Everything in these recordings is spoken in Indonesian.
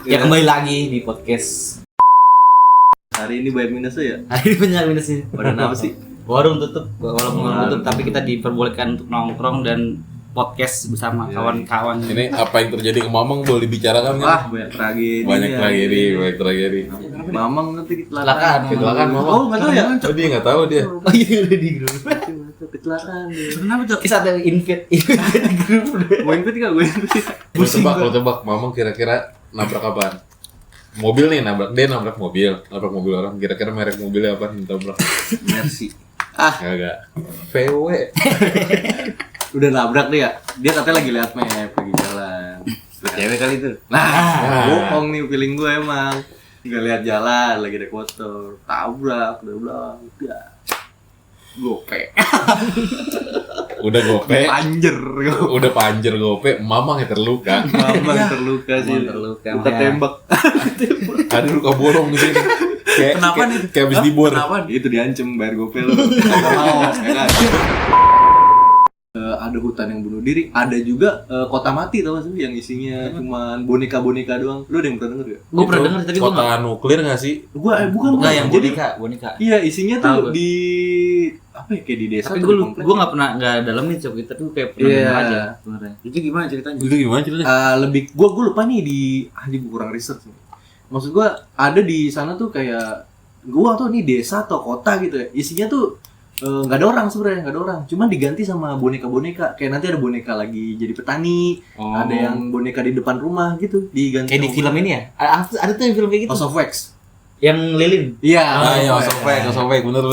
Ya kembali lagi di podcast. Hari ini banyak minusnya ya? Hari ini banyak minusnya. Pada apa sih? Warung tutup, walaupun warung tutup tapi kita diperbolehkan untuk nongkrong dan podcast bersama kawan-kawan. Ini apa yang terjadi ke Mamang boleh dibicarakan Wah, kan? banyak tragedi. Banyak tragedi. Mamang nanti Kecelakaan. Kecelakaan Mamang. Oh, enggak tahu ya? Oh, dia enggak tahu dia. Oh iya udah di grup. Kecelakaan dia. Kenapa tuh? Kita ada invite di grup. Gue invite enggak? Gue invite. Kalau tebak Mamang kira-kira nabrak apaan? Mobil nih nabrak mobil orang. Kira-kira merek mobilnya apa yang tabrak? Mercy. Kagak. VW. Udah nabrak dia. Dia katanya lagi lihat map, lagi jalan. Cewek kali itu. Bohong nih feeling gue emang. Enggak lihat jalan, lagi naik motor, tabrak, udah. Gope. Udah gope. Panjer. Gope. Mamang yang terluka. Mamang terluka sih. Terluka. Luka tembak. Ada luka bolong di sini. Kenapa nih? Kayak habis dibor. Kenapa? Itu diancem bayar gope lu. Enggak mau, ya kan? Ada hutan yang bunuh diri, ada juga kota mati tau gak sih yang isinya cuman boneka-boneka doang. Lu ada yang pernah denger gak? Gue pernah dengar tapi gue kota nuklir nggak sih? Gua bukan enggak yang jadi boneka. iya isinya tuh Tahu. di apa ya kayak di desa. Tapi tuh, di komplek. gue nggak pernah dalamin coba tapi gue kayak pernah Iya. dengar aja sebenarnya. Itu gimana ceritanya? Itu gimana ceritanya? Lebih gua lupa nih di gua kurang riset nih. Maksud gua ada di sana tuh kayak gua tuh nih desa atau kota gitu ya. Isinya tuh nggak ada orang sebenarnya, nggak ada orang. Cuman diganti sama boneka-boneka. Kayak nanti ada boneka lagi jadi petani, ada yang boneka di depan rumah gitu diganti. Kayak di film ini ya? Ada tuh yang film kayak gitu. House of Wax. Yang lilin. Iya. Iya, Osofek, bener.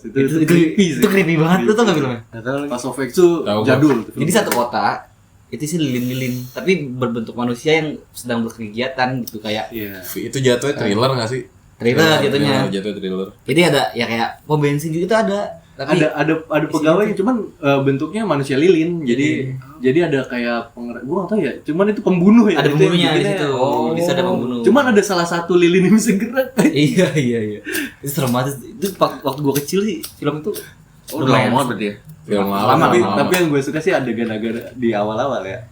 Itu creepy sih. Itu creepy banget. Lu tau gak filmnya? House of Wax tuh Tahu gua. jadul. Jadi satu kota itu sih lilin-lilin, tapi berbentuk manusia yang sedang berkegiatan gitu kayak Iya. Itu jatuhnya thriller nggak sih? trailer jatuhnya. Jatuh thriller. Jadi ada ya kayak pom bensin gitu ada. Tapi Ada pegawai cuman bentuknya manusia lilin. Jadi ada kayak gua enggak tahu ya. Cuman itu pembunuh ya. ada Itu yang pembunuhnya di bikinnya. situ. Di situ ada pembunuh. Cuman ada salah satu lilin yang bisa gerak. Iya. Itu traumatis. Itu waktu gua kecil sih film itu lumayan. berarti ya. Film Lama. Tapi yang gue suka sih adegan-adegan di awal-awal ya.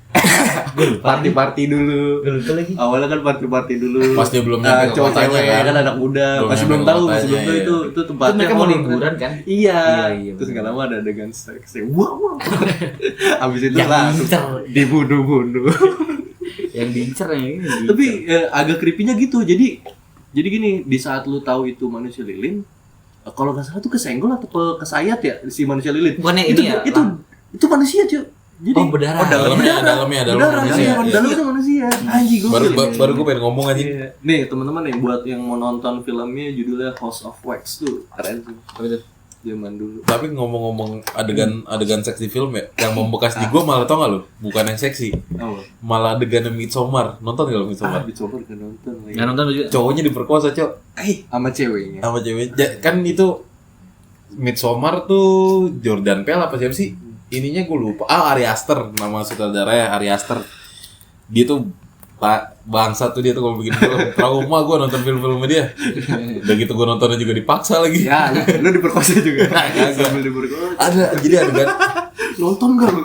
Party dulu. Gue lupa lagi. Awalnya kan party dulu. Pas dia belum nyampe ke cowok kotanya cewek kan. kan anak muda. Belum Masih nyampe belum ke tahu, kotanya, itu iya. tempatnya. Itu mereka mau horor. liburan kan? Iya. Iya, Terus bener. enggak lama ada adegan seks. Wow. Habis itu Yang langsung diincer. dibunuh-bunuh. Yang diincer yang ini. Tapi agak creepy-nya gitu. Jadi gini, di saat lu tahu itu manusia lilin, kalau nggak salah tuh kesenggol atau kesayat ya si manusia lilin. Bukannya itu, ini ya, itu manusia, cuy. Jadi berdarah. Dalamnya berdarah, manusia. iya, Iya. dalamnya manusia. Anjing gue. Baru gue pengen ngomong aja. Iya. Nih, teman-teman nih buat yang mau nonton filmnya judulnya House of Wax tuh. Keren sih. Apa itu? Zaman dulu. Tapi ngomong-ngomong adegan seks di film ya, yang membekas di gue malah tau gak lu? Bukan yang seksi, Oh. malah adegan Midsommar. Nonton gak lu Midsommar? Dicoba kan nonton lagi. Nggak nonton juga. Cowoknya diperkosa cok, Sama ceweknya. sama cewek. Kan itu Midsommar tuh Jordan Peele apa siapa sih? Ininya gue lupa. Ari Aster, nama sutradaranya Ari Aster. Dia tuh bangsa tuh dia tuh kalau bikin film. Trauma gue nonton film-filmnya dia. Udah gitu gue nontonnya juga dipaksa lagi. Ya, lu diperkosa juga. Sambil diperkosa. Ada, jadi Nonton gak lu?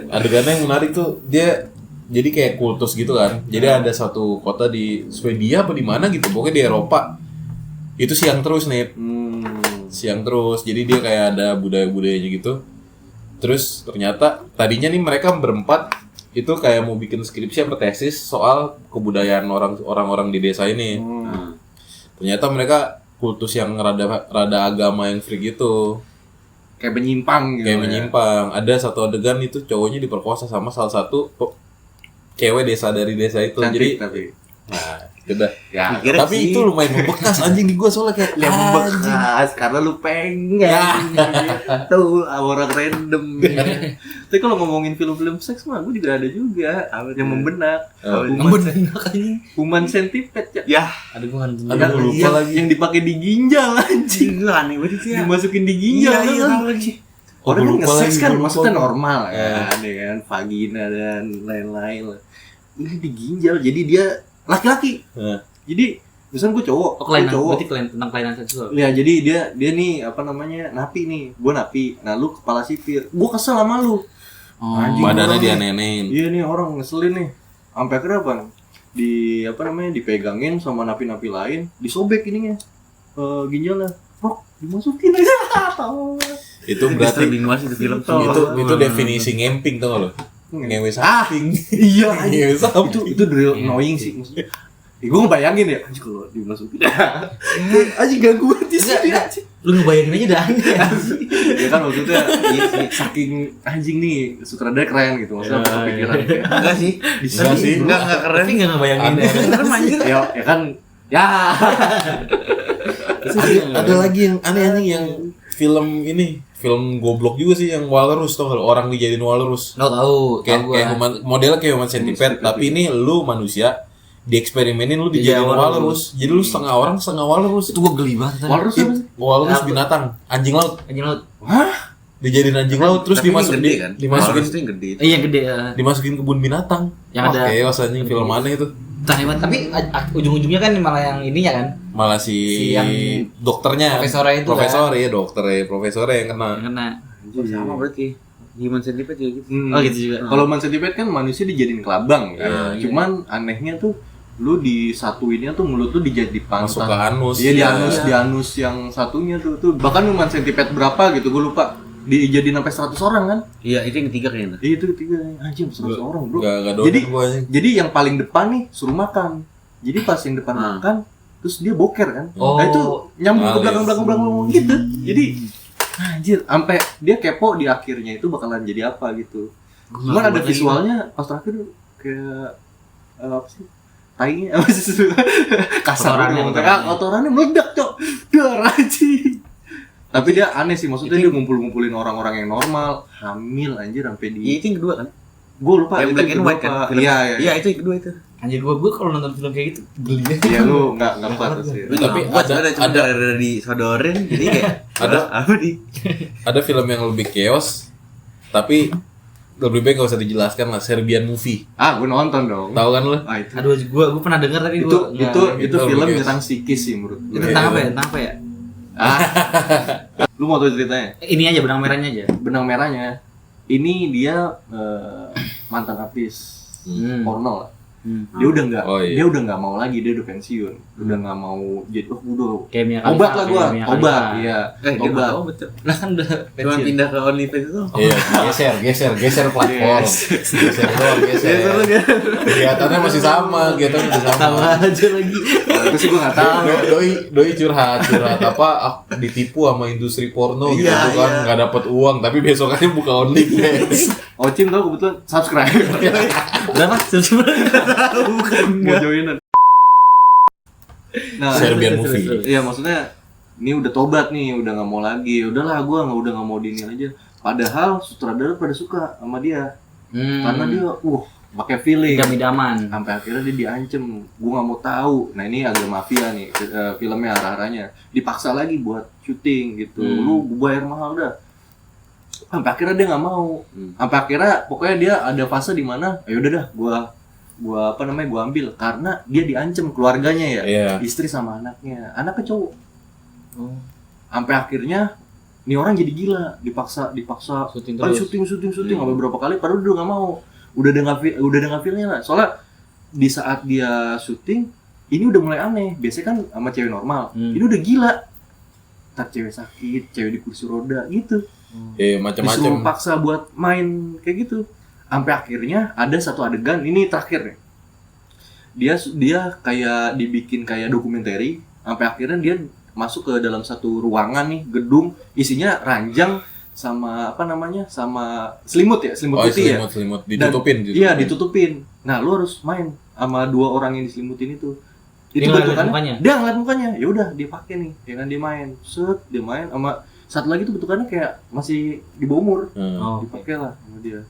adegannya yang menarik tuh dia jadi kayak kultus gitu kan. Jadi ada satu kota di Swedia apa di mana gitu, pokoknya di Eropa. Itu siang terus nih. Siang terus. Jadi dia kayak ada budaya-budayanya gitu. Terus ternyata tadinya nih mereka berempat itu kayak mau bikin skripsi apa tesis soal kebudayaan orang-orang di desa ini. Nah, ternyata mereka kultus yang rada agama yang freak gitu. Kayak menyimpang gitu. Kayak menyimpang. Ada satu adegan itu cowoknya diperkosa sama salah satu cewek dari desa itu. Cantik, jadi tapi. nah, udah. Ya, Tapi itu lumayan membekas anjing di gua soalnya kayak yang membekas karena lu pengen tuh orang random. Tapi kalau ngomongin film-film seks mah gue juga ada juga yang membenak. Human Centipede ya. Ada gua nonton. Aduh, gua lupa lagi. Yang dipakai di ginjal anjing. Gila aneh banget sih ya. Dimasukin di ginjal lagi. Orang gua kan lupa nge-sex lagi, kan gua lupa. maksudnya normal kan, ya kan, vagina dan lain-lain lah. Ini di ginjal, jadi dia laki-laki. Jadi misalnya gue cowok, Oh, kelainan. cowok. Berarti tentang kelainan seksual. Ya jadi dia nih apa namanya napi nih, gue napi. Nah lu kepala sipir, gue kesel sama lu. Oh. Anjing. Badannya orang dia nih. nenein. Iya nih orang ngeselin nih. sampai akhirnya apa? Dipegangin sama napi-napi lain, disobek ininya. Ginjalnya. Bro, dimasukin aja. Tahu. Itu berarti bingung itu film itu definisi ngemping tuh lo. Ngewe samping. Iya, Ngewe samping. itu real annoying sih maksudnya. Gue ngebayangin ya, anjir kalau dimasukin. Anjir ganggu di sini anjir. Lu ngebayangin aja dah aneh. Ya kan maksudnya saking anjing nih sutradara keren gitu maksudnya kepikiran kayak enggak sih Bisa sih. enggak keren Tapi enggak ngebayangin. serem anjir ya kan ya Ada lagi yang aneh-aneh yang film goblok juga sih yang walrus tuh kalau orang dijadiin walrus. Tahu. Kayak modelnya kayak human centipede, tapi ini lu manusia dieksperimenin lu dijadiin walrus. Jadi lu setengah orang setengah walrus. Itu gua geli banget. walrus apa sih? Walrus binatang, anjing laut. Anjing laut. Dijadiin anjing laut terus Tapi ini dimasukin gede kan dimasukin Walrus itu yang gede Iya yang gede. dimasukin kebun binatang. Yang ada- chaos anjing film aneh itu. Entah hebat. Tapi ujung-ujungnya kan malah yang ininya kan. Malah si Si yang dokternya. profesornya itu profesornya yang kena. Yang kena. sama berarti human centipede juga gitu Oh gitu juga. Kalau human centipede kan manusia dijadiin kelabang kan. Iya. Cuman anehnya tuh lu disatuinnya tuh mulut lu dijadi Masuk ke pantat. anus. Iya di anus yang satunya tuh bahkan human centipede berapa gitu gue lupa. Dijadiin sampai 100 orang kan? iya itu yang ketiga kayaknya Iya itu ketiga anjing 100 orang, Bro. Gak Jadi gua anjing. jadi yang paling depan nih suruh makan. Jadi pas yang depan makan terus dia boker kan. Oh. Nah itu nyambung ke Males. belakang gitu. Jadi anjir sampai dia kepo di akhirnya itu bakalan jadi apa gitu. Cuman ada visualnya pas terakhir kayak apa sih? Tainya apa sih? Kasar Kotorannya, banget. Kotorannya meledak, Cok. Dar anjing. Tapi dia aneh sih, maksudnya dia ngumpul-ngumpulin orang-orang yang normal, hamil anjir sampai iya di itu yang kedua kan gue lupa yang itu black and kedua white kan apa. film. Iya, iya itu yang kedua itu Anjir gua kalau nonton film kayak gitu geli. Iya lu enggak kuat sih. Tapi ada disodorin jadi kayak apa di Ada film yang lebih chaos, tapi lebih baik gak usah dijelaskan lah. Serbian Movie. Ah, gue nonton dong. Tahu kan lo? Ah, itu Aduh gua pernah denger tapi itu gua itu itu film bagus. nyerang psikis sih menurut gue. itu tentang apa ya? Tentang apa ya? Ah. Lu mau tahu ceritanya? Ini aja benang merahnya aja. Benang merahnya. Ini dia mantan artis porno lah. Dia udah nggak, Oh, iya. dia udah nggak mau lagi, dia udah pensiun, udah nggak mau jadi, udah Kayak Mia obat Khalifa, lah gua, kayak Mia obat, Khalifa. iya, dia nggak obat. tahu betul Lah kan udah cuma pensiun. pindah ke OnlyFans itu Iya, geser platform. Geser doang, geser. Kegiatannya masih sama, Sama aja lagi. Terus gue nggak tahu. Doi curhat apa ditipu sama industri porno gitu Iya, kan, iya. nggak dapet uang tapi besokannya buka OnlyFans. Ocim tau kebetulan subscribe. Berapa? Sebenarnya Mau joinan. Nah, Serbian Movie. iya maksudnya ini udah tobat nih, udah nggak mau lagi. Udahlah, gue udah nggak mau dini aja. Padahal sutradara pada suka sama dia, karena dia, pakai feeling. Idam-idaman. Sampai akhirnya dia diancem, gue nggak mau tahu. Nah ini agak mafia nih, filmnya arah-arahnya. Dipaksa lagi buat syuting gitu. Lu bayar mahal dah. Sampai akhirnya dia nggak mau. Sampai akhirnya pokoknya dia ada fase di mana, ya udah dah, gua ambil karena dia diancem keluarganya ya, Iya. istri sama anaknya cowok. Sampai akhirnya nih orang jadi gila, dipaksa Syuting kan terus. syuting sampai berapa kali, padahal dia nggak mau. Udah dengan feelnya lah. Soalnya di saat dia syuting ini udah mulai aneh. Biasanya kan sama cewek normal, ini udah gila. Ntar cewek sakit, cewek di kursi roda gitu. Iya, Disuruh macam-macam. paksa buat main kayak gitu. Sampai akhirnya ada satu adegan, ini terakhir nih. Dia kayak dibikin kayak dokumenter. Sampai akhirnya dia masuk ke dalam satu ruangan nih, gedung, isinya ranjang sama sama selimut putih ya. Selimut Dan- ditutupin. Iya, ditutupin. Nah, lu harus main sama dua orang yang diselimutin itu. Dia ngeliat bentukannya- mukanya? Dia ngeliat mukanya. Ya udah, dia pakai nih. Ya kan dia main. Set, dia main sama satu lagi tuh bentukannya kayak masih di bawah umur. Oh. Dipakai lah sama dia.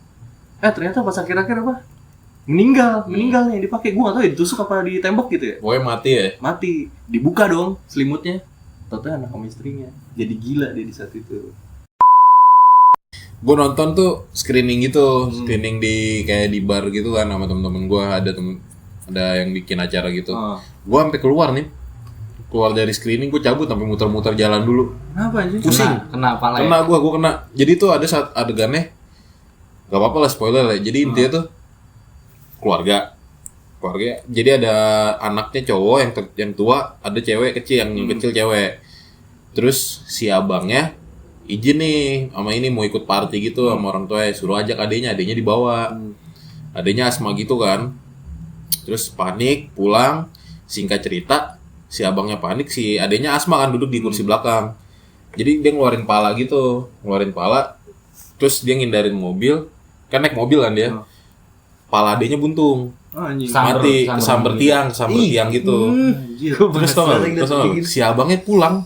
Ternyata pas akhir-akhir apa? Meninggal nih dipakai. Gua gak tahu ya ditusuk apa ditembak gitu ya. Pokoknya mati ya. Mati. Dibuka dong selimutnya. Tau-tau anak sama istrinya. Jadi gila dia di saat itu. Gue nonton tuh screening gitu, screening di kayak di bar gitu kan sama temen-temen gue, ada yang bikin acara gitu. Gue sampai keluar dari screening, gue cabut sampai muter-muter jalan dulu. Kenapa anjing? Pusing. Kena pala ya? Kena gue kena. Jadi tuh ada saat adegannya, gak apa-apa lah spoiler lah. Jadi intinya tuh keluarga keluarga. Jadi ada anaknya cowok yang tua, ada cewek kecil yang kecil cewek. Terus si abangnya izin nih sama ini mau ikut party gitu sama orang tua, suruh ajak adenya dibawa. Adenya asma gitu kan. Terus panik pulang, singkat cerita si abangnya panik, si adenya asma kan duduk di kursi belakang. Jadi dia ngeluarin pala. Terus dia ngindarin mobil, kan naik mobil kan dia. Pala adenya buntung. Anjing. Mati, kesamber tiang gitu. Terus tau gak, si abangnya pulang.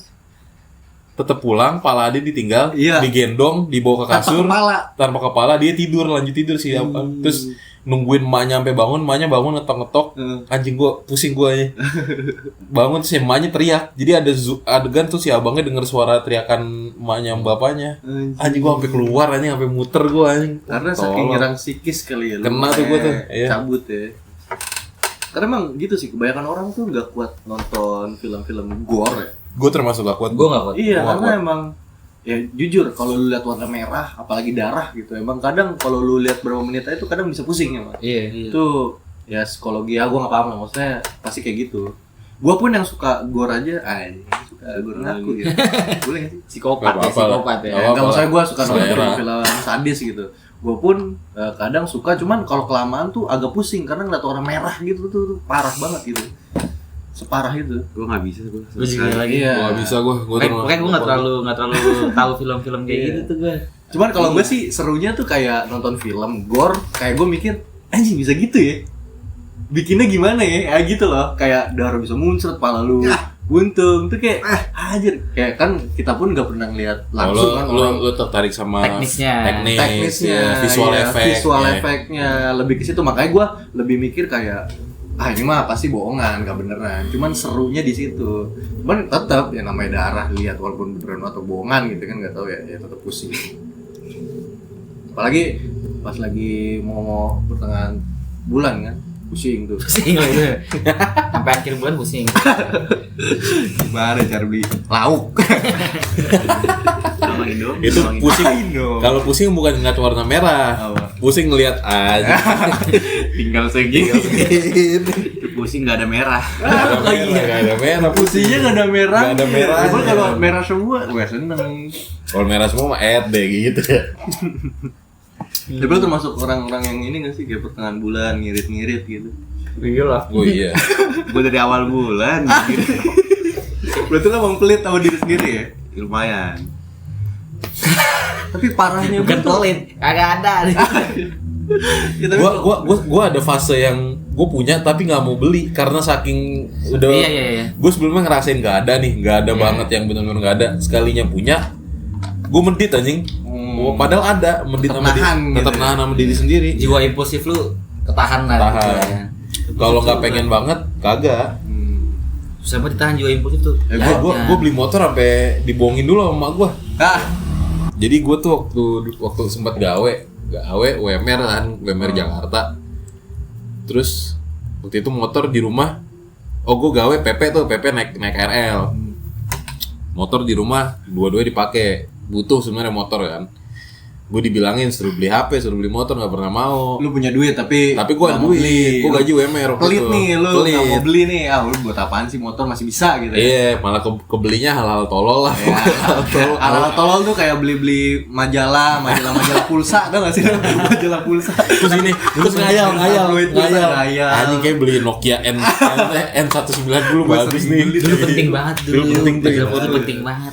Tetep pulang, pala ade ditinggal, digendong, dibawa ke kasur. Tanpa kepala, dia lanjut tidur si abang. Terus nungguin emaknya sampai bangun, emaknya bangun ngetok-ngetok. Anjing gua, pusing gua ya. Bangun si emaknya teriak. Jadi ada adegan tuh si abangnya denger suara teriakan emaknya sama bapaknya. Anjing gua sampai keluar anjing, sampai muter gua anjing. Karena saking nyerang psikis kali ya. Kena tuh gua tuh. Iya. Cabut ya. Karena emang gitu sih, kebanyakan orang tuh nggak kuat nonton film-film gore ya. Gue termasuk gak kuat. Gue gak kuat. Iya, Gua karena kuat. emang ya jujur kalau lu lihat warna merah, apalagi darah gitu, emang kadang kalau lu lihat berapa menit aja itu kadang bisa pusing ya, Mas. Iya. Itu ya psikologi ya, gue nggak paham lah, maksudnya pasti kayak gitu. Gue pun yang suka gore aja, suka gore ngaku gitu. Boleh nggak sih? Psikopat Gak apa-apa lah. ya. Gak apa-apa. Enggak, maksudnya gue suka nonton Selera. film sadis gitu. Gue pun kadang suka, cuman kalau kelamaan tuh agak pusing karena ngeliat warna merah gitu tuh parah banget gitu. Separah itu. Gue nggak bisa gue. Gue juga lagi. Iya. Gue gak bisa gue. Pokoknya gue nggak terlalu tahu film-film kayak Iya. gitu tuh gue. Cuman kalau gue sih serunya tuh kayak nonton film gore, kayak gue mikir anjing bisa gitu ya, bikinnya gimana ya, gitu loh, kayak darah bisa muncrat, pala lu buntung tuh kayak anjir, kayak kan kita pun nggak pernah ngeliat langsung kan orang Lu tertarik sama Teknisnya, visual iya, effect, visual efeknya lebih ke situ, makanya gue lebih mikir kayak ini mah pasti bohongan, gak beneran. Cuman serunya di situ. Cuman tetap ya namanya darah, lihat walaupun beneran atau bohongan gitu kan nggak tahu ya tetap pusing. Apalagi pas lagi mau pertengahan bulan kan, pusing tuh. Pusing lah itu. Sampai akhir bulan pusing. Gimana cara beli lauk? Sama Indo. Itu pusing. Indo. Kalau pusing bukan ngeliat warna merah, Apa? pusing ngeliat aja. Tinggal segini. Pusing nggak ada merah. Gak ada merah. Pusingnya nggak ada merah. Nggak ada merahnya. Cuman kalau merah semua, gue seneng. Kalau merah semua mah deh gitu ya. Tapi lu termasuk orang-orang yang ini nggak sih, kayak pertengahan bulan ngirit-ngirit gitu? Iya lah. Oh iya. Gue dari awal bulan. Gitu. Berarti lo emang pelit sama diri sendiri ya? Lumayan. Tapi parahnya Bukan tuh- pelit, kagak ada. Ya, tapi Gua ada fase yang gue punya tapi nggak mau beli karena saking udah. Iya. Gue sebelumnya ngerasain nggak ada banget yang benar-benar nggak ada. Sekalinya punya, gue medit anjing. Padahal ada medit Tetep sama diri, nahan gitu tetap ya. nahan sama diri sendiri. Jiwa impulsif lu ketahan lah. Tahan. Gitu ya. Kalau nggak pengen banget, kagak. Susah banget ditahan jiwa impulsif tuh. Gue beli motor sampai dibohongin dulu sama emak gue. Jadi gue tuh waktu sempat gawe UMR kan, UMR Jakarta. Terus waktu itu motor di rumah, gue gawe PP naik RL. Motor di rumah dua-duanya dipakai, butuh sebenarnya motor kan. Gue dibilangin suruh beli HP, suruh beli motor, nggak pernah mau. lu punya duit tapi Gue ada nggak mau duit, beli. gue gaji UMR waktu Pelit itu. nih, lu Pelit. nggak mau beli nih, lu buat apaan sih, motor masih bisa gitu ya? Iya, malah kebelinya hal-hal tolol lah. Ya, ala tolol tuh kayak beli majalah pulsa, tau gak sih? Majalah pulsa. Terus ini, terus ngayal. Ngayal. Anjing kayak beli Nokia N190 bagus nih. Dulu penting banget dulu. Dulu penting tuh. Baca foto penting banget.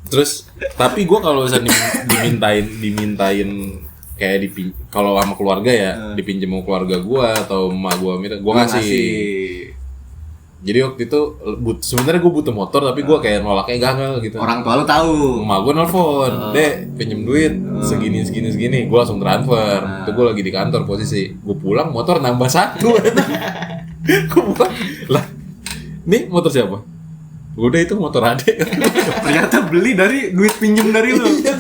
Terus tapi gue kalau misalnya dimintain kayak kalau sama keluarga ya dipinjem sama keluarga gue atau emak gue minta, gue ngasih. Jadi waktu itu sebenarnya gue butuh motor tapi gue kayak nolaknya enggak gitu. Orang tua lu tahu. Emak gue nelfon, "Dek, pinjem duit segini." Gue langsung transfer. Itu gue lagi di kantor posisi. Gue pulang motor nambah 1. Gue pulang, lah, nih motor siapa? Udah itu motor adek. Ternyata beli dari duit pinjem dari lu. Iya,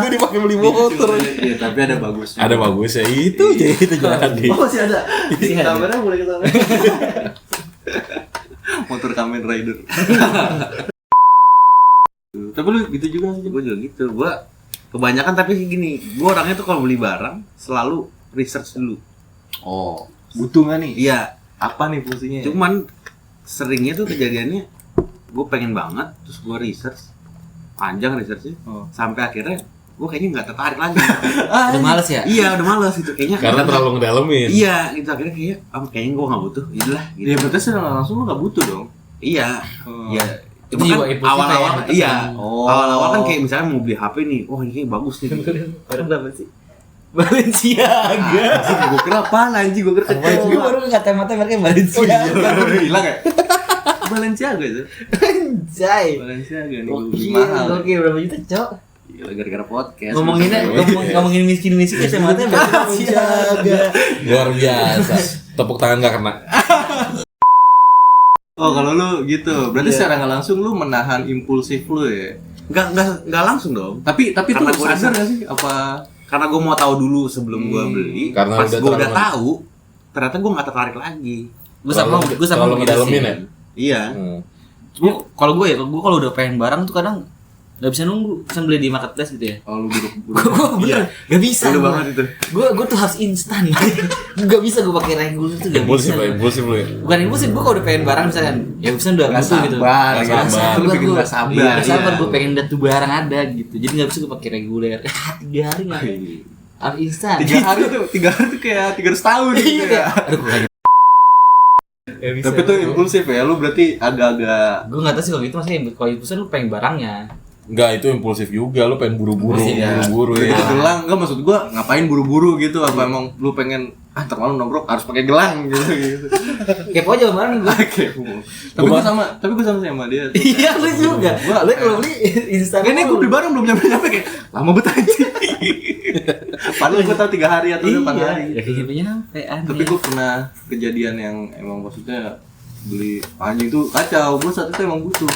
gue dipakai beli motor. Iya, tapi ada bagusnya. Ada bagusnya itu jadi Oh, masih ada. Kamera boleh kita. Motor Kamen Rider. Tapi lu gitu juga sih. Gue juga gitu. Gue kebanyakan tapi gini. Gue orangnya tuh kalau beli barang selalu research dulu. Oh, butuh nggak nih? Iya. Apa nih fungsinya? Cuman seringnya tuh kejadiannya gue pengen banget, terus gue research panjang researchnya, sampai akhirnya gue kayaknya nggak tertarik lagi. Udah males ya? Iya udah males itu kayaknya. Karena terlalu ngedalemin. Iya gitu akhirnya kayaknya gue nggak butuh, iyalah. Gitu. Ya berarti secara langsung lu nggak butuh dong. Iya. Iya. Cuma Jiwa kan impulsif awal-awal ya, iya. Oh. Awal-awal kan kayak misalnya mau beli HP nih, wah ini kayaknya bagus nih. Barang berapa sih? Balenciaga. Gue kira apaan anjing, gue kira Gue baru kata-kata mereka Balenciaga. Baru bilang ya. Balenciaga itu. Anjay. Balenciaga nih gue Oke, mahal. oke berapa juta, Cok? Gila gara-gara podcast. Ngomongin miskin-miskin SMA teh Balenciaga. Luar biasa. Tepuk tangan gak kena. Oh kalau lu gitu, berarti secara nggak langsung lu menahan impulsif lu ya. Enggak langsung dong. Tapi Karena tuh gua sadar rasa- nggak sih apa? Karena gue mau tahu dulu sebelum gue beli. Karena Pas udah gue udah terlalu- tahu, ternyata gue nggak tertarik lagi. Gue sama Terlalu gitu ngedalemin sih. ya? Iya. Kalau gue kalau udah pengen barang tuh kadang nggak bisa nunggu, bisa beli di marketplace gitu ya. Oh lu buruk. Gue bener nggak bisa. Udah banget itu. Gue tuh harus instan. Nggak bisa gue pakai reguler tuh nggak Impulsif bisa. lah, impulsif lu ya. Bukan impulsif, gue kalau udah pengen barang misalkan, ya bisa udah Nggak butuh gitu. sabar, nggak nggak sabar. Lu bikin nggak sabar. Iya, nggak sabar iya. gue pengen lihat tuh barang ada gitu. Jadi nggak bisa gue pakai reguler. 3 hari nggak? Harus instan. 3 hari tuh kayak 300 tahun gitu ya. Aduh, gue kaget. Tapi tuh impulsif ya, lu berarti agak-agak Gue nggak tahu sih kalau gitu maksudnya kalau impulsif lu pengen barangnya. Enggak, itu impulsif juga. Lu pengen buru-buru, Impulsif ya. buru-buru gitu ya. gelang. Enggak maksud gua ngapain buru-buru gitu, apa emang lu pengen ntar malam nongkrong harus pakai gelang gitu. Kepo aja barang gue. Oke. Tapi gua sama sama dia. Iya lu juga. Gua- Lu kalau beli instan. Ini gue beli barang belum nyampe kayak lama banget aja. Padahal gue tau 3 hari atau 4 hari. Ya kayak nyampe aneh. Tapi gue pernah kejadian yang emang maksudnya beli anjing tuh kacau. Gue saat itu emang butuh.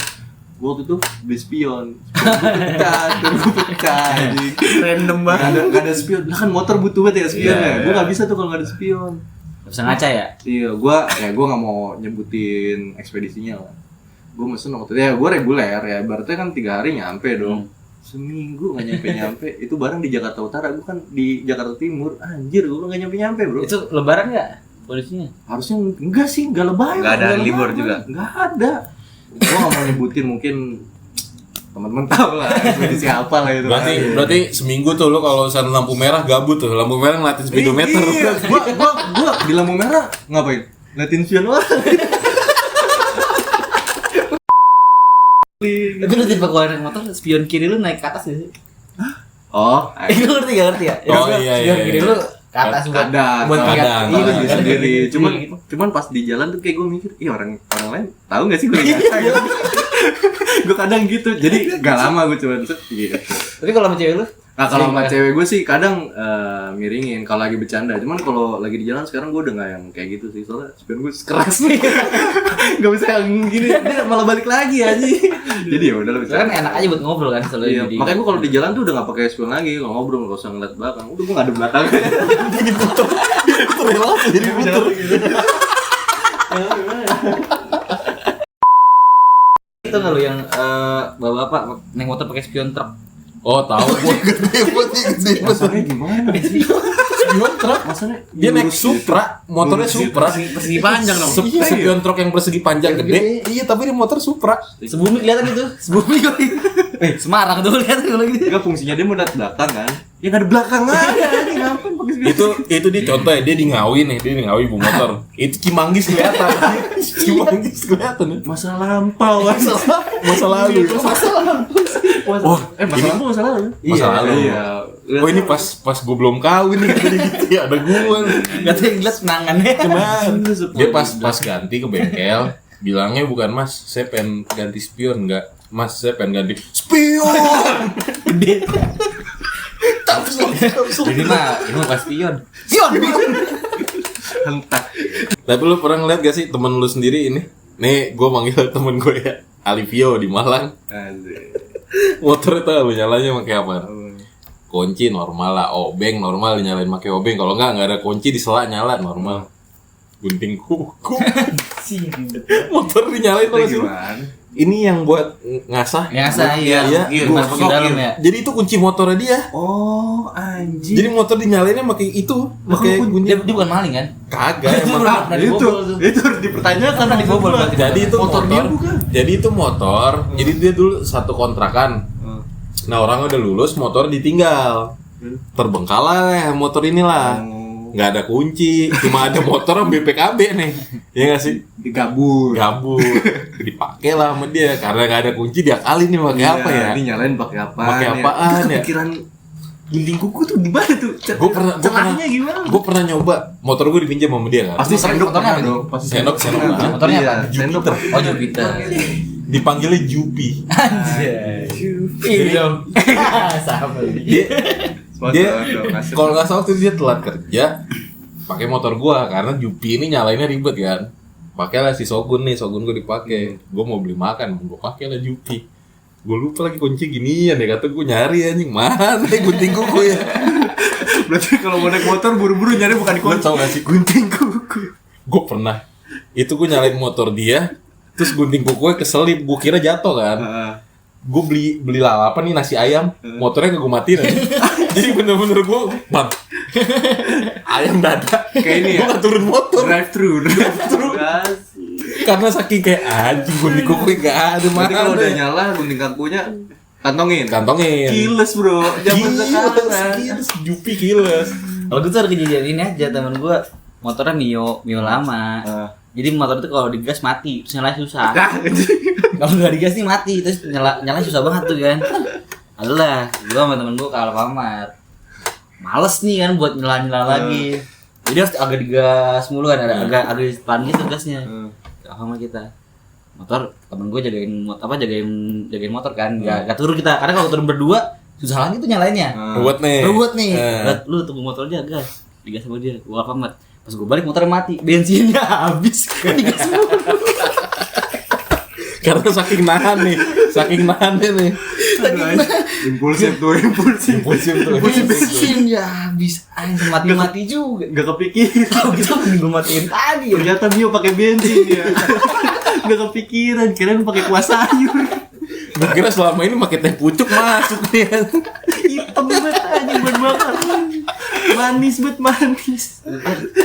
Gue waktu itu beli spion. Gue pecah anjing. Random banget. Gak ada spion. Lah kan motor butuh banget ya spionnya. Iya, Gue iya. gak bisa tuh kalau gak ada spion. Gak bisa ngaca ya? Iya, gue gak mau nyebutin ekspedisinya lah. Gue mesen waktu itu, ya gue reguler ya, berarti kan 3 hari nyampe dong. Seminggu gak nyampe-nyampe, itu barang di Jakarta Utara, gue kan di Jakarta Timur. Anjir, gue gak nyampe-nyampe bro. Itu lebaran nggak polisinya? Harusnya enggak sih, enggak lebaran. Nggak ada enggak libur lebaran. juga? Enggak ada. Gue gak mau nyebutin, mungkin teman-teman tahu lah ekspedisi apa lah itu. Berarti seminggu tuh lu kalau urusan lampu merah gabut tuh. Lampu merah ngeliatin speedometer. Iya, gua di lampu merah ngapain? Liatin spion orang. Tapi lu tipe kalau naik motor spion kiri lu naik ke atas ya sih? Oh, Lu ngerti gak ngerti ya? Oh, iya, Spion iya, kiri iya. lu ke atas buat kadang buat kadang, lihat kadang. iya diri kan? sendiri. Cuman Cuman pas di jalan tuh kayak gue mikir, ih orang lain tahu nggak sih gue gitu. Gue kadang gitu, jadi gak lama gue coba gitu. tapi kalau sama cewek lu Nah kalau sama sering cewek gue sih kadang miringin kalau lagi bercanda. Cuman kalau lagi di jalan sekarang gue udah nggak yang kayak gitu sih, soalnya spion gue keras nih. Gak bisa yang gini, dia malah balik lagi aja. Jadi ya udah lah kan enak aja buat ngobrol kan selalu Iya, makanya gue kalau di jalan tuh udah gak pakai spion lagi, kalau ngobrol nggak usah ngeliat belakang. Udah gue nggak ada belakang. Jadi puter. itu nggak lu yang bapak-bapak naik motor pakai spion truk. Oh, tahu gua. Masalahnya gimana? Spion truk. Masalahnya Dia naik Supra, motornya Supra. Persegi panjang dong. Spion truk yang persegi panjang gede. Iya, tapi dia motor Supra. Sebumi kelihatan gitu. Sebumi kali. Semarang tuh lihat kalau gitu. Enggak, fungsinya dia mau lihat belakang kan? Ya nggak ada belakang aja. Ngapain pakai spion? Itu dia contoh ya, dia di Ngawi nih, dia di Ngawi bu motor. Itu Cimanggis kelihatan. Cimanggis kelihatan ya. Masa lampau, Masa lalu. Oh, masa lampau masa lalu. Masa lalu. Iya. Oh ini pas gue belum kawin nih katanya gitu ya, ada gue. Gak tahu yang jelas penangannya. Kenal. Dia pas ganti ke bengkel, bilangnya bukan mas, saya pengen ganti spion enggak. Mas, saya pengen ganti spion. Gede. Ini mah pas spion. Spion. hentak. Tapi lu pernah ngeliat gak sih temen lu sendiri ini? Nih gue manggil temen gue ya, Alivio di Malang. Motor itu lu nyalanya pakai apa? Kunci normal lah, obeng normal dinyalain pakai obeng. Kalau nggak ada kunci disela nyala normal. Gunting kuku. Motor dinyalain Itu terus. gimana? ini yang buat ngasah. Iya. Gua Masuk ke dalam ya. Jadi itu kunci motornya dia. Oh, anjing. Jadi motor dinyalainnya pakai itu, pakai kunci. Dia bukan maling kan? Kagak emang. Pernah dibobol tuh. itu harus dipertanyakan. Pernah dibobol berarti. Jadi itu Motor motor, dia bukan? Jadi itu motor. Jadi dia dulu satu kontrakan. Nah orang udah lulus, motor ditinggal. Terbengkalai motor inilah. Nggak ada kunci, cuma ada motor sama BPKB nih. Iya nggak sih? Digabur. Gabut. Dipakai lah sama dia karena nggak ada kunci, dia kali nih pakai apa ya? Ini nyalain pakai apa? Pakai apaan ya? Pikiran gunting kuku tuh di mana tuh? Celahnya gimana? Gue pernah nyoba, motor gue dipinjam sama dia kan. Pasti sendok motornya apa dong. Pasti Sendok lah. Motornya Iya, apa? sendok. Oh Jupiter. Dipanggilnya Jupi. Anjir. Iya. Sama Dia kalau nggak salah tuh dia telat kerja pakai motor gua karena Jupi ini nyalainnya ribet kan. Pakailah si Shogun gua dipakai. Gua mau beli makan, gua pakai lah Jupi. Gua lupa lagi kunci ginian ya, kata gua nyari anjing mana gunting kuku ya. Berarti kalau mau naik motor buru-buru nyari bukan Gua kunci. tau gak sih Gunting kuku. gua pernah itu gua nyalain motor dia terus gunting kukunya keselip, gua kira jatuh kan. Gue beli lalapan nih nasi ayam, motornya gak gue matiin aja. Jadi bener-bener gue ayam dada Kayak ini ya? gue gak turun motor Drive thru. karena saking kayak anjing gunting kuku gak ada Berarti kalau udah mana. nyala gunting kukunya kantongin. Kiles Bro. Zaman sekarang. kiles Jupi kiles. Kalau gue tuh ada kejadian ini aja, temen gue motornya Mio lama. Jadi motor itu kalau digas mati, terus nyalain susah. Kalau nggak digas nih mati, terus nyalain susah banget tuh kan. Adalah, gue sama temen gue ke Alfamart. Males nih kan buat nyala lagi. Jadi harus agak digas mulu kan, agak pelan gitu gasnya. Ke Alfamart kita. Motor temen gue jagain motor kan, nggak turun kita. Karena kalau turun berdua susah lagi tuh nyalainnya. Ruwet nih. Lu tunggu motornya gas, digas sama dia. Gue Alfamart. Pas gue balik motornya mati, bensinnya habis. Digas mulu. Karena saking nahannya nih. Impulsif tuh. Bensinnya habis, anjir mati juga. Gak kepikiran. Tahu gitu gue matiin tadi. Ternyata Mio pakai bensin ya. Gak kepikiran, kirain pakai kuah sayur. Gue kira selama ini pakai teh pucuk masuk nih. Hitam banget anjing buat bakar. Manis.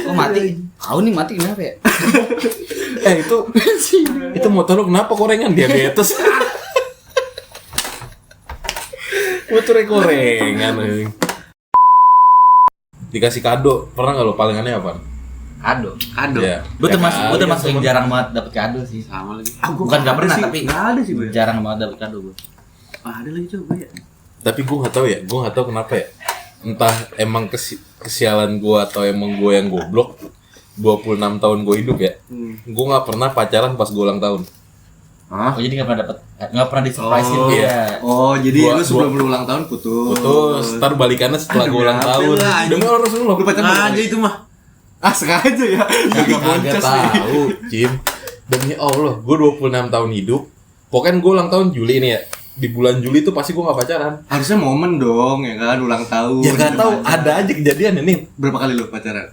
Oh mati. Tahu nih mati kenapa ya? Itu motor lu kenapa korengan diabetes? Motornya korengan. Dikasih kado, pernah nggak lo paling aneh apa? Kado. Ya. Gue termasuk kali, yang jarang banget dapet kado sih. Sama lagi. Bukan nggak pernah tapi nggak ada sih gue. jarang banget dapet kado gue. Ada lagi coba ya. Tapi gue nggak tahu kenapa ya. Entah emang kesialan gue atau emang gue yang goblok. 26 tahun gue hidup ya. Gue nggak pernah pacaran pas gue ulang tahun. Oh jadi nggak pernah disurprisein Oh, dia. Oh, jadi Gua- lu sebelum lu ulang tahun putus. Ntar balikannya setelah gue ulang Demi apa tahun. lah, Demi Allah Rasulullah. Lu pacaran berapa Aja kali? itu mah. Sengaja ya. Agak Kagak boncos nih. tahu, Cim. Demi Allah, gue 26 tahun hidup. Pokoknya gue ulang tahun Juli nih ya. Di bulan Juli tuh pasti gue gak pacaran. Harusnya momen dong, ya kan, ulang tahun. Ya gak tahu, ada aja kejadian ini. Berapa kali lu pacaran?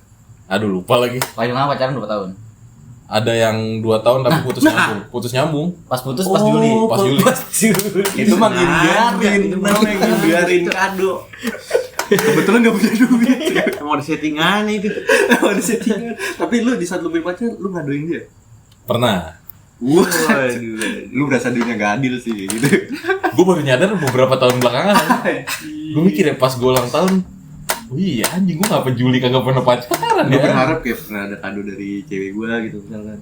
Aduh lupa lagi. Paling lama pacaran 2 tahun. Ada yang 2 tahun tapi putus nyambung. Pas putus pas Juli. Pas Juli. Itu mah ngindarin, namanya ngindarin kado. Kebetulan gak punya duit. Emang ada settingannya itu. Ada settingan. Tapi lu di saat lu beli pacar, lu ngaduin dia? Pernah. Wah, lu berasa dirinya gak adil sih gitu. Gue baru nyadar beberapa tahun belakangan. Gue mikir ya pas gue ulang tahun. Oh iya anjing gue gak Juli kagak pernah pacaran Gue ya. berharap kayak pernah ada kado dari cewek gua gitu misalkan.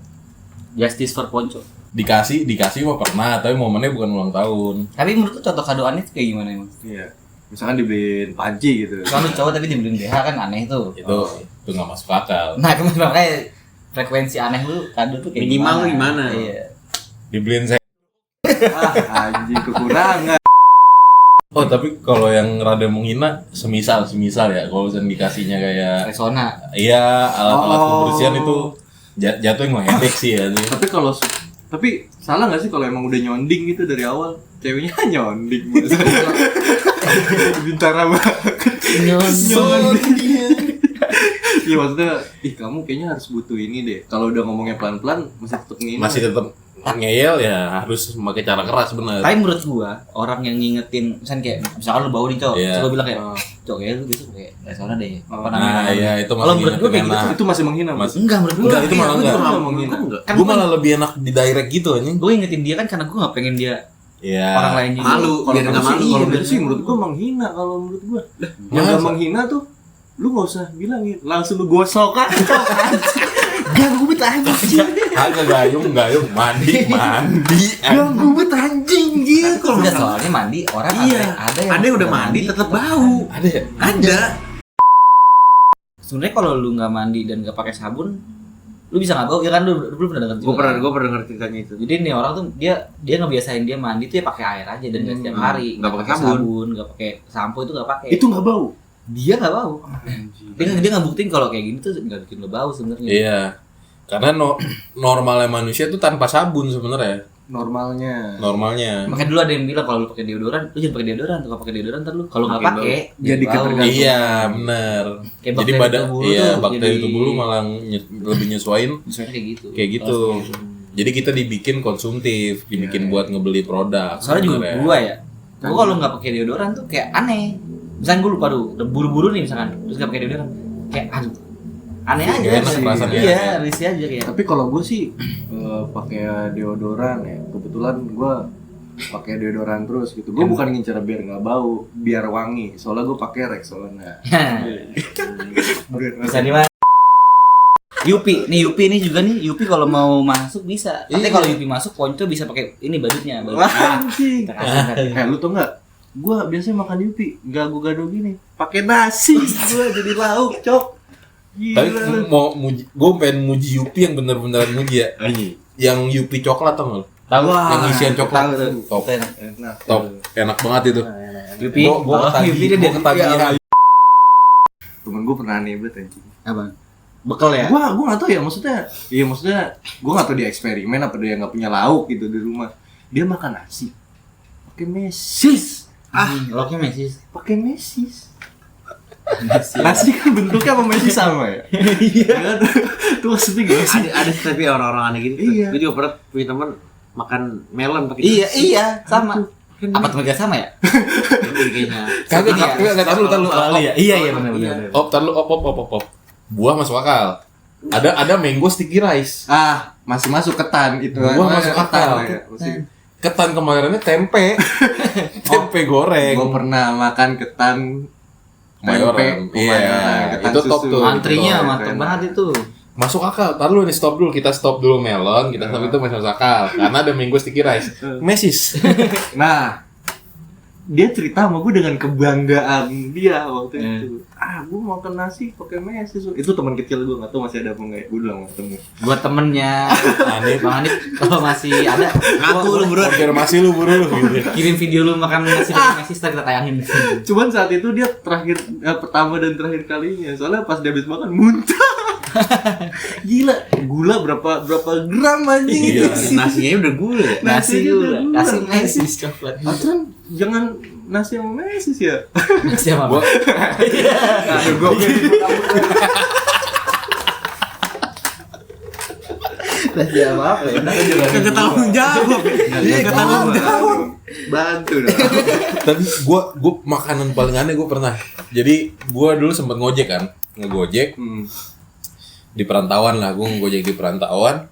Justice for Ponco. Dikasih mah pernah, tapi momennya bukan ulang tahun. Tapi menurut lu contoh kado aneh tuh kayak gimana emang? Iya. Misalkan dibeliin panci gitu. Kalau lu cowok tapi dibeliin BH kan aneh tuh. Itu gak masuk akal. Nah kemana makanya frekuensi aneh lu kado tuh kayak Minimal lu gimana? Iya. Dibeliin saya. Anjing kekurangan. Oh tapi kalau yang rada menghina, semisal ya, kalau misalnya dikasihnya kayak Rexona. iya alat-alat kebersihan itu jatuh yang ngeledek sih ya. Tapi salah nggak sih kalau emang udah nyonding gitu dari awal? Ceweknya nyonding. Bintara banget. Iya maksudnya, kamu kayaknya harus butuh ini deh. Kalau udah ngomongnya pelan-pelan, masih tetep ngina. Masih tetap ngeyel ya harus pakai cara keras bener. Tapi menurut gua orang yang ngingetin misalkan lu bau nih cok, Iya. terus gua bilang kayak cok ya lu besok kayak restoran deh apa Nah, namanya. iya itu Kalau menurut gua kayak gitu Itu masih menghina. Mas. Mas. Enggak menurut gua. Enggak, itu malah enggak. Enggak. Kan Gue malah lebih enak di direct gitu anjing. gue ingetin dia kan karena gue gak pengen dia Iya. orang lain juga Malu, Kalau biar nggak malu. kalau iya, gitu sih menurut gua menghina kalau menurut gua. Yang masa? enggak menghina tuh lu nggak usah bilangin, langsung lu gosok kan. Ganggu bet anjing. Kagak gayung mandi. Ganggu bet anjing gitu. enggak soalnya mandi orang Iya. ada yang udah mandi tetap bau. Ada ya? Ada. sebenarnya kalau lu nggak mandi dan nggak pakai sabun lu bisa nggak bau ya kan lu pernah dengar Gue pernah denger ceritanya itu. jadi nih orang tuh dia ngebiasain dia mandi tuh ya pakai air aja dan nggak setiap hari Nggak pakai sabun. nggak pakai sampo itu nggak pakai Itu enggak bau. dia nggak bau dia nggak buktiin kalau kayak gini tuh nggak bikin lu bau sebenarnya Iya. Karena normalnya manusia tuh tanpa sabun sebenarnya. Normalnya. makanya dulu ada yang bilang kalau lu pakai deodoran lu jangan pakai deodoran tuh kalau pakai deodoran ntar lu kalau nggak Makin pakai Jadi bau. ketergantungan. Iya, benar. Kayak Jadi bakteri badan tubuh lu iya, tuh bakteri jadi- tubuh lu malah lebih nyesuaiin misalnya kayak gitu kayak gitu. Jadi kita dibikin konsumtif, dibikin buat ngebeli produk. soalnya juga sebenarnya. gua ya gua kalau nggak pakai deodoran tuh kayak aneh misalnya gua lupa udah buru-buru nih misalkan terus nggak pakai deodoran kayak aduh aneh aja Nggak enak sih. rasanya. Iya risih aja kayak Tapi kalau gue sih pakai deodoran ya. Kebetulan gue pakai deodoran terus gitu. Gue bukan ngincer biar nggak bau, biar wangi. Soalnya gue pakai Rexona. bisa di mana Yupi ini juga nih Yupi kalau mau masuk bisa tapi Iya. kalau Yupi masuk Ponco bisa pakai ini badutnya Wah, anjing. kita kasih kan. Lu tau nggak? Gue biasanya makan Yupi, gado gini, pakai nasi. Gue jadi lauk, cok. Tapi Gila. gue pengen muji Yupi yang bener-beneran muji ya. Yang Yupi coklat tau nggak? tahu Yang isian coklat. tahu tuh. Top, Nah, top, enak banget itu. Yupi Gua kalau Yupi dia ketagihan. temen gue pernah aneh banget anjing. apa bekal ya Gua nggak tahu ya maksudnya gua nggak tahu dia eksperimen apa dia nggak punya lauk gitu di rumah. Dia makan nasi pakai mesis, loknya mesis pakai mesis. Nasi kan bentuknya sama mesis sama ya. Iya. Tuh maksudnya gak sih? Ada tapi orang-orang aneh gitu. Iya. Gue juga pernah punya teman makan melon pakai iya sama apa teman gak sama ya kayaknya. Kagak, tar lu. iya benar Op. Buah masuk akal. Ada mango sticky rice. Ah, masih masuk ketan itu. Gua masuk akal. Ya. Ketan kemarinnya tempe. Tempe goreng. Gua pernah makan ketan Mayoran. tempe, Iya, ketan itu top susu. tuh. antrinya Betul. mantep banget itu Masuk akal. Tar lu nih stop dulu. Kita stop dulu melon. Kita stop itu masuk akal. Karena ada mango sticky rice. Mesis. Nah, dia cerita sama gue dengan kebanggaan dia waktu itu. Ah, gue makan nasi pakai mesis. Itu teman kecil gue, nggak tahu masih ada apa nggak ya. Gue udah nggak ketemu. buat temennya Aneh. Bang Anip kalau masih ada Ngaku lu bro. Konfirmasi lu buru gitu. kirim video lu makan nasi pakai mesis ntar kita tayangin Cuman saat itu dia pertama dan terakhir kalinya. Soalnya pas dia habis makan muntah. Gila, gula berapa gram anjing Iya. itu. Nasinya udah gula ya. nasi Nasinya gula udah kasih gula. mesis coklat Aturan jangan nasi sama mesis ya. nasi sama Gua Aduh, gue nasi apa ya Kagak tanggung jawab. Kagak tanggung jawab. bantu dong. tapi gua makanan paling aneh gua pernah. Jadi gua dulu sempat ngojek kan, ngegojek di perantauan lah, gua ngegojek di perantauan.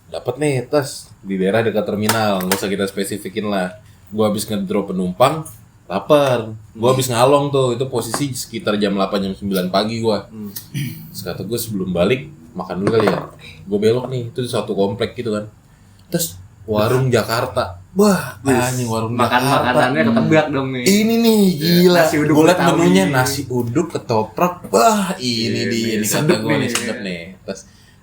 Dapat nih tas di daerah dekat terminal, nggak usah kita spesifikin lah. Gua habis ngedrop penumpang, lapar. Gua habis ngalong tuh, itu posisi sekitar jam 8 jam 9 pagi gua. Terus kata gua sebelum balik makan dulu kali ya. Gua belok nih, itu di suatu komplek gitu kan. Terus warung Jakarta. Wah, anjing warung Makan Jakarta. makanannya ketebak dong nih. Ini nih gila. Nasi uduk Gue liat Betawi. menunya nasi uduk ketoprak. Wah, ini Iya, dia nih, nih kata sedep gue nih. nih sedep nih. Terus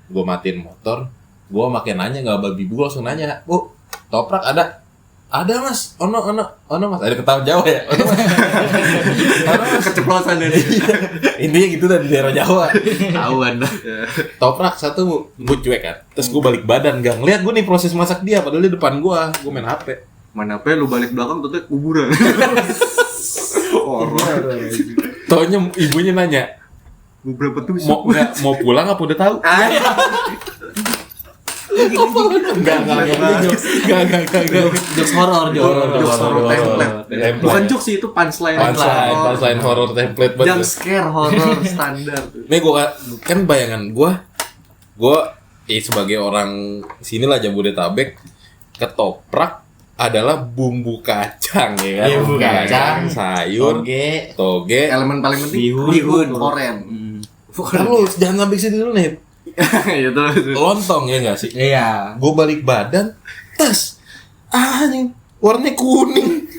gue matiin motor. Gue makin nanya nggak babi gue langsung nanya, Bu, toprak ada? Ada mas, ono mas. Ada ketawa Jawa ya? Ono mas. Ono mas. Keceplosan dari. Intinya gitu dari daerah Jawa. Tahuan dah. Toprak satu bu, gue cuek kan. Terus gue balik badan, gak ngeliat gue nih proses masak dia. Padahal di depan gue main HP. Mana pe lu balik belakang tuh kuburan. Taunya ibunya nanya, Beberapa tusuk. mau pulang apa udah tahu? Enggak. Jokes horor, Jokes horor template. Template. Bukan jokes sih, itu punchline. Punchline horror template Jump banget. scare horror standar. Nih gua kan bayangan gua sebagai orang sinilah Jabodetabek, ketoprak adalah bumbu kacang ya kan. Iya, bumbu kacang, sayur, toge, Elemen paling penting Bihun. oren. Kan lu jangan sampai sini dulu nih. Itu. Lontong ya enggak sih? Iya. Gue balik badan, tes. Anjing, warnanya kuning.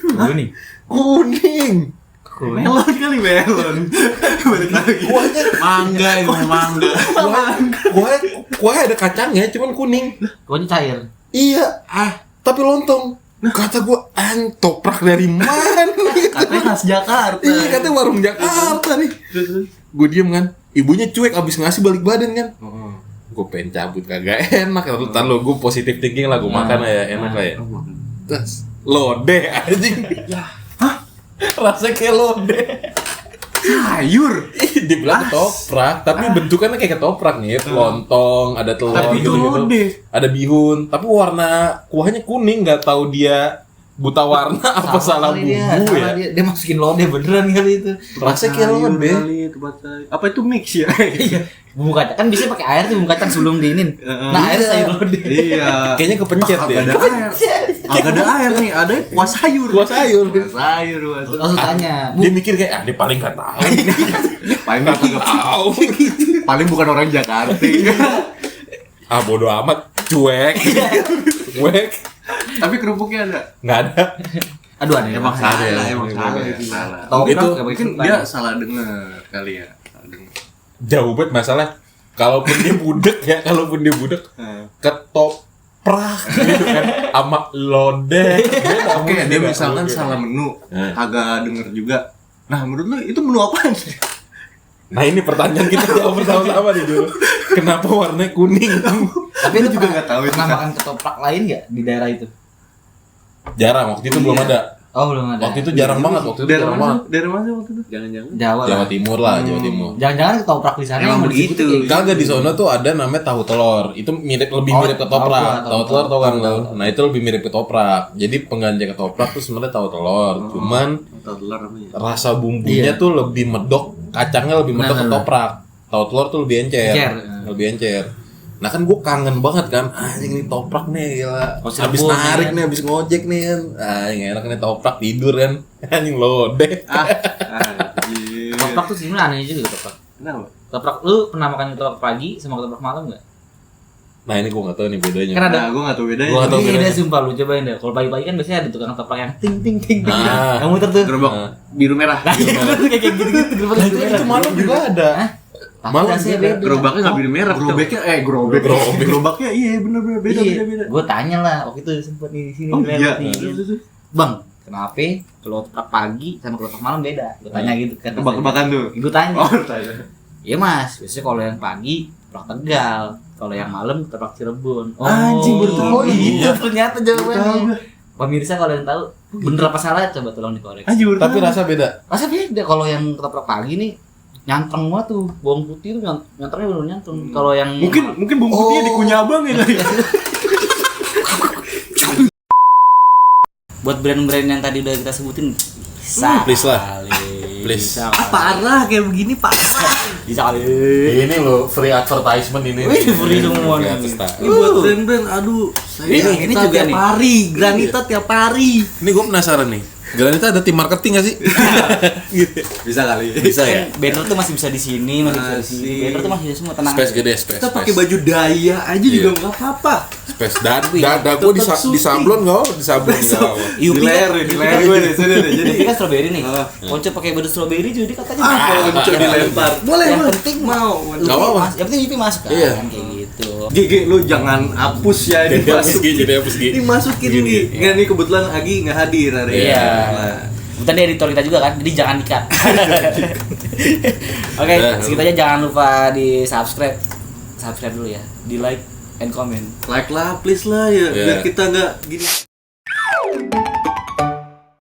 Kuning. Melon kali melon. Balik lagi. Mangga ini mangga. Kuah ada kacangnya, cuman kuning. Pokoknya cair. Iya, tapi lontong. Kata gue, toprak dari mana? Katanya khas Jakarta. Iya, katanya warung Jakarta nih. Gue diem kan, ibunya cuek abis ngasih balik badan kan. Gue pengen cabut kagak enak. Lalu gue positif thinking lah, gue makan ya enak lah ya. Terus lode anjing. Rasanya kayak lode. Sayur. Dibilang ketoprak, tapi bentukannya kayak ketoprak nih. Lontong, ada telur Tapi itu gitu. lode. Ada bihun, tapi warna kuahnya kuning, nggak tahu dia buta warna apa salah bumbu ya. Dia masukin lode beneran kali itu. Rasanya kayak lode. Apa itu mix ya? Iya. Bumbu kacang kan biasanya pakai air tuh bumbu kacang sebelum diinin. Nah, air sayur lode. Iya. Kayaknya kepencet Agak ya. ada air. Agak ada air nih, ada kuah sayur. Kuah sayur. Sayur. Langsung tanya, Dia mikir kayak, dia paling nggak tahu. Paling nggak tahu. Paling bukan orang Jakarta. Bodo amat, cuek. Cuek. Tapi kerupuknya ada. Nggak ada. aduh aneh Emang banget. salah, emang Salah. salah. Toprak Itu nggak Mungkin pakai dia ketupat. salah dengar kali ya. Salah dengar. Jauh banget masalah. Kalaupun dia budek ya, ketoprak gitu kan, sama lode. Oke, dia misalkan salah menu, agak denger juga. Nah, menurut lu itu menu apaan? Nah ini pertanyaan kita jawab bersama-sama nih dulu. Kenapa warnanya kuning? Tapi lu juga nggak tahu itu. pernah makan ketoprak lain nggak di daerah itu? Jarang, waktu itu belum ada. Oh belum ada. Waktu itu jarang banget, waktu itu Dari jarang mana? banget. Dari mana waktu itu? Jangan-jangan. Jawa lah. Jawa Timur lah, Jawa Timur. Jangan-jangan ketoprak di sana Emang yang begitu. disebut kayak gitu. Kagak di sono tuh ada namanya tahu telur. Itu lebih Oh, mirip tahu ketoprak. gua, Tahu telur tau kan tahu. lo. Nah, itu lebih mirip ketoprak. Jadi pengganti ketoprak tuh sebenarnya tahu telur. Cuman Tahu telur namanya. rasa bumbunya tuh lebih medok, kacangnya lebih medok Nah, ketoprak. Tahu telur tuh lebih encer. Encer. Lebih encer. Nah kan gue kangen banget kan, anjing nih toprak nih gila. Oh, Habis Cirebon, narik kan? nih, habis ngojek nih kan. Anjing enak nih toprak tidur kan. Anjing lode. Ketoprak tuh sebenarnya aneh juga ketoprak. Kenapa? Ketoprak lu pernah makan ketoprak pagi sama ketoprak malam nggak? Nah ini gue gak tahu nih bedanya. Kan ada. Nah, gue nggak tahu bedanya. Gua nggak tahu Ini bedanya. dia sumpah lu cobain deh. Kalau pagi-pagi kan biasanya ada tukang ketoprak yang ting ting ting ting. Ah. Yang muter tuh. Gerobak Nah. biru merah. Nah, iya bener tuh kayak gitu-gitu gerobak Nah, biru merah. itu malam juga ada. Tapi Malam rasanya beda. beda. Gerobaknya nggak biru merah. Gerobeknya gerobaknya iya bener-bener beda. Gue tanya lah waktu itu sempet di sini Oh lewat iya. nih. Bang, kenapa kalau ketoprak pagi sama ketoprak malam beda? Gue tanya gitu kan. Tebak-tebakan tuh. Gue tanya. Oh, tanya. Iya mas, biasanya kalau yang pagi ketoprak Tegal, kalau yang malam ketoprak Cirebon. Anjing, baru tahu. Oh iya ternyata Tahu jawabannya. gua. Pemirsa kalau yang tahu bener apa salah coba tolong dikoreksi. Anjing, baru Tapi tahu. rasa beda. Masa beda kalau yang ketoprak pagi nih nyanteng banget tuh, bawang putih tuh nyantrengnya bener nyanteng. Kalau yang Mungkin bumbu putihnya dikunyah abang ya kali. buat brand-brand yang tadi udah kita sebutin bisa Please lah. kali. Please. Bisa kali. Parah kayak begini parah. Bisa kali. Ini loh free advertisement ini. Wih, free semua Free nih. advertisement. Ini buat brand-brand, aduh. Ini juga tiap nih. hari, Granita tiap hari. Ini gue penasaran nih. Granita ada tim marketing gak sih? Gitu. Bisa kali. Bisa ya? Banner tuh masih bisa di sini, masih bisa di sini. Masih. Banner tuh masih bisa semua tenang. Space aja. gede, space. Kita pakai baju daya aja juga nggak apa-apa. Space dada gue Tetep suci. disablon enggak? Disablon enggak? Yupi kan, di leher gue deh, sini deh. Jadi Yupi kan strawberry nih. Ponco pakai baju strawberry juga dia katanya. Ponco dilempar. Boleh, Yang boleh. penting Mau. Yupi Nggak apa-apa. Yang penting Yupi masuk kan, Iya. kayak gitu. Gigi lu jangan hapus ya Jadi hapus dimasukin. Gi, jadi hapus Gi. Dimasukin Gini. Gi. Nggak nih kebetulan Agi nggak hadir hari ini. Iya. Nah. Kebetulan dia editor kita juga kan, jadi jangan di-cut. Oke, segitu aja, jangan lupa di subscribe dulu ya, di like and comment. Like lah, please lah ya, Iya. biar kita nggak gini.